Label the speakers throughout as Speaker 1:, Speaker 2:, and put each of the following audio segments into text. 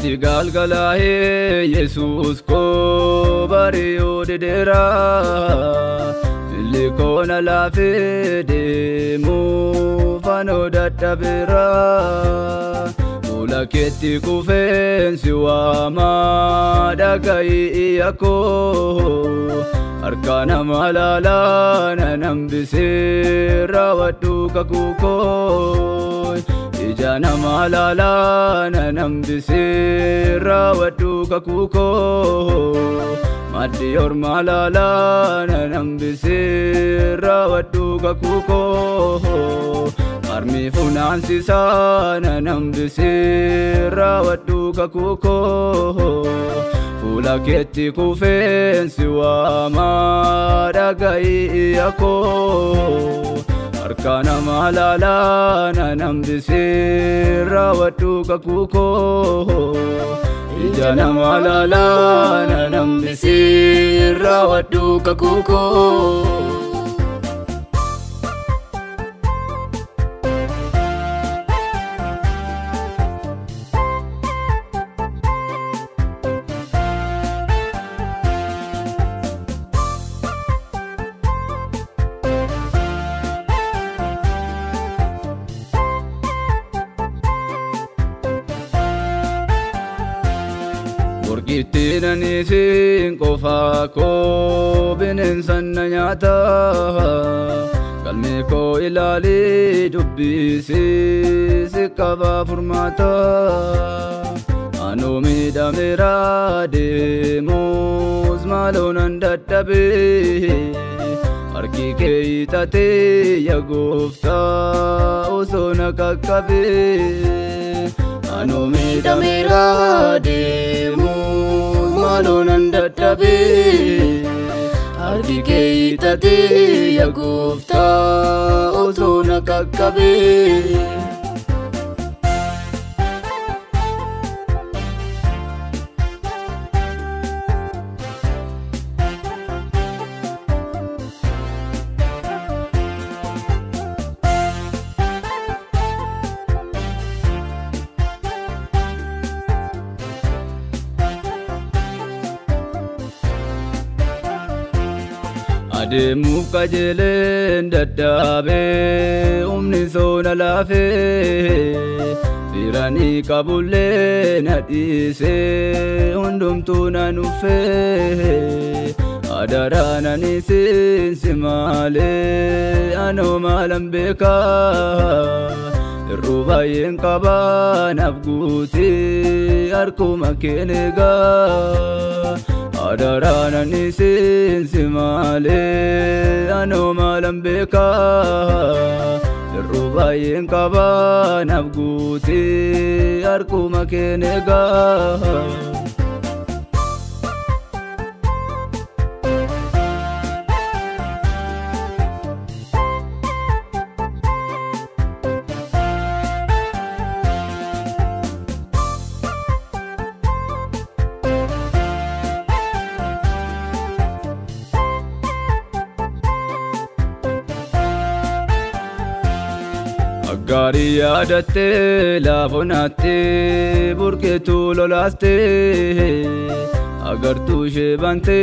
Speaker 1: Ati galgalahe Yesus ko bariyo didera Likona lafede mu fano dadabira Mula keti kufensi wama dagai iyako Arkana malala na nambisira watu kakukoy Ijana malala na nambisira watu kakukoy Madiyor malala na nambisira watu kakukoy Armi funansi sana nambisira watu kakukoy Fula keti kufensi wama dagai iyako Arkana malala na nambisira watu kakukoy Ijana malala na nambisira watu kakukoy Borgitina nisin kofa ko binensan na nyata Kalme ko ilali dubbisi sikava furmata Ano mida mera demos malonan daddabe Arki ke itate ya gufta usona kakkabe Ano mida mera demos malonan daddabe Arki ke itate ya gufta usona kakkabe Ademu kajelen daddabe umni sona lafe Firani kabule nadise undumtu nanufe Adarana nisin simale ano malambeka Rubayen kaban abguti arkuma kenega Adarana nisin simale ano malambeka Rubayen kaban abguti arkuma kenega Gari yaadatte laafonatte burkeetu lolaaste agartuu ishee bante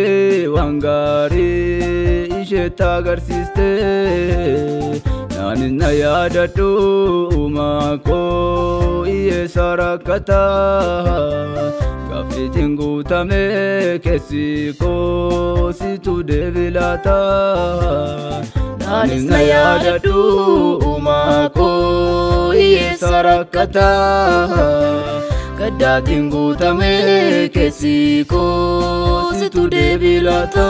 Speaker 1: waan gaarii isheetti agarsiiste naanis na yaadadhu uumaa koo hiyyeessa rakkata gaaffiitiin guutame keessi koo situ deebilaata Naanis na yaadadhu uumaa koo hiyyeessa rakkata gaddaatiin guutame keessi koo situ deebilaata